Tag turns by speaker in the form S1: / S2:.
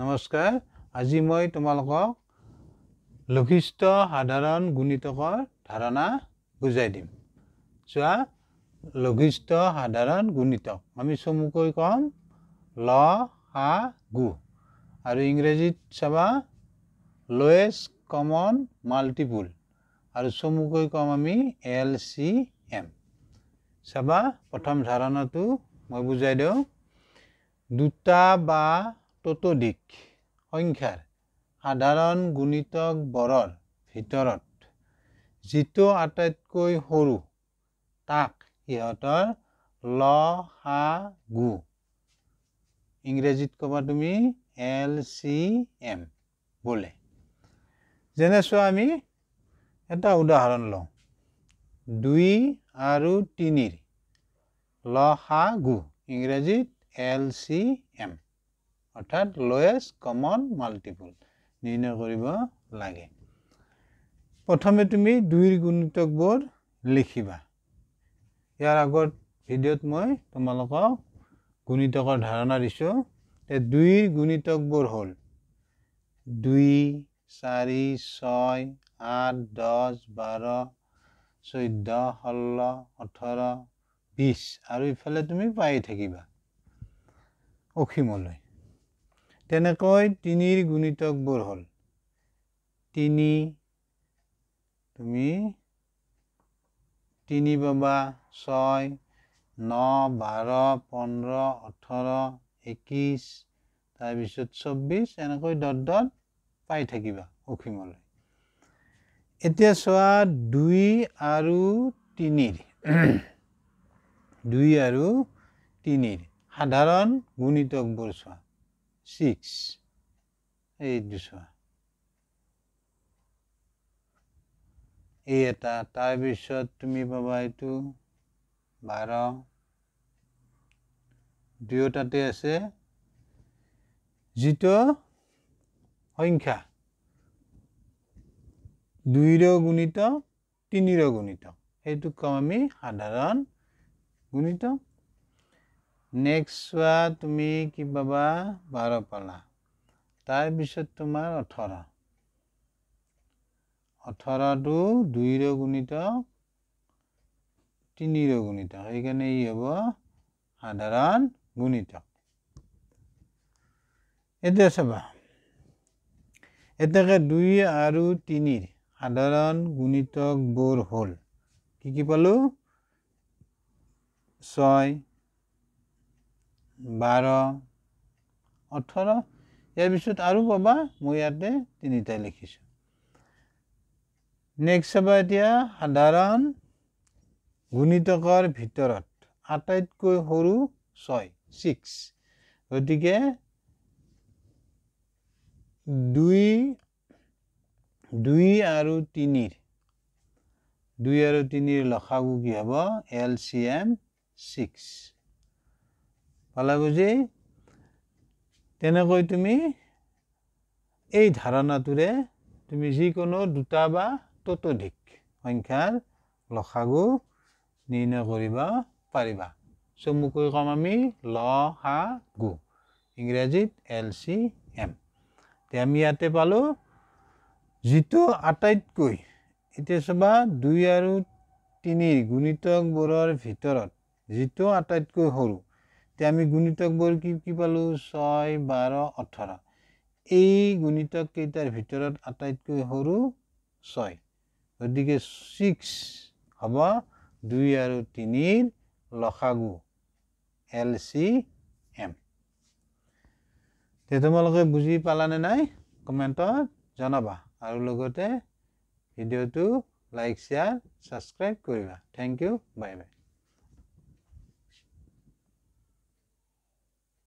S1: নমস্কাৰ আজি মই তোমালোকক লঘিষ্ঠ সাধাৰণ গুণিতকৰ ধাৰণা বুজাই দিম চোৱা লঘিষ্ঠ সাধাৰণ গুণিতক আমি চমুকৈ কম ল হা গু আৰু ইংৰাজীত চাবা লোৱেষ্ট কমন মাল্টিপল আৰু চমুকৈ কম আমি LCM চাবা প্ৰথম ধাৰণাটো মই বুজাই দিওঁ দুটা বা ততোধিক সংখ্যাৰ সাধাৰণ গুণিতক বৰৰ ভিতৰত যিটো আটাইতকৈ সৰু তাক ইহঁতৰ লসাগু ইংৰাজীত ক'বা তুমি LCM বোলে যেনে চোৱা আমি এটা উদাহৰণ লওঁ 2 আৰু 3 লসাগু ইংৰাজীত LCM অৰ্থাৎ লোৱেষ্ট কমন মাল্টিপল নিৰ্ণয় কৰিব লাগে প্ৰথমে তুমি 2 গুণিতকবোৰ লিখিবা ইয়াৰ আগৰ ভিডিঅ'ত মই তোমালোকক গুণিতকৰ ধাৰণা দিছো তে 2 গুণিতকবোৰ হ'ল 2 4 6 8 10 12 14 16 18 20 আৰু ইফালে তুমি পাই থাকিবা অখিমলৈ তেনেকৈ 3 গুণিতকবোৰ হ'ল 3 তুমি 3 পাবা 6 9 12 15 18 21 তাৰ পিছত 24 এনেকৈ ডট ডট পাই থাকিবা অখিমলৈ এতিয়া চোৱা 2 আৰু 3 2 আৰু 3 সাধাৰণ গুণিতকবোৰ চোৱা 6 এই দুসোৱা এই এটা তাৰ পিছত তুমি পাবা এইটো 12 দুয়োটাতে আছে যিটো সংখ্যা 2 ৰ গুণিতক 3 ৰ গুণিতক সেইটো কম আমি সাধাৰণ গুণিতক নেক্সট চোৱা তুমি কি পাবা 12 পালা তাৰ পিছত তোমাৰ 18 টো 2 ৰ গুণিতক 3 ৰ গুণিতক সেইকাৰণে ই হ'ব সাধাৰণ গুণিতক এতিয়া চাবা এটাকে 2 আৰু 3 সাধাৰণ গুণিতকবোৰ হ'ল কি পালো 6 12 18 ইয়াৰ পিছত আৰু পাবা মই ইয়াতে তিনিটা লিখিছো নেক্সট চাবা এতিয়া সাধাৰণ গুণিতকৰ ভিতৰত আটাইতকৈ সৰু 6 গতিকে 2 আৰু 3 লসাগু কি হ'ব LCM 6 পালা বুজি তেনেকৈ তুমি এই ধাৰণাটোৰে তুমি যিকোনো দুটা বা ততোধিক সংখ্যাৰ লসাগু নিৰ্ণয় কৰিব পাৰিবা চমুকৈ কম আমি লসাগু ইংৰাজীত LCM তে আমি ইয়াতে পালো যিটো আটাইতকৈ এতিয়া চাবা 2 আৰু 3 গুণিতকবোৰৰ ভিতৰত যিটো আটাইতকৈ সৰু তে আমি গুণিতকবোৰ কি পালো 6 12 18 এই গুণিতক কেইটাৰ ভিতৰত আটাইতকৈ সৰু 6 গতিকে 6 হ'ব 2 আৰু 3 লসাগু LCM তে তোমালোকে বুজি পালানে নাই কমেন্টত জনাবা আৰু লগতে ভিডিঅ'টো লাইক শেয়াৰ সাবস্ক্ৰাইব কৰিবা থ্যাংক ইউ বাই বাই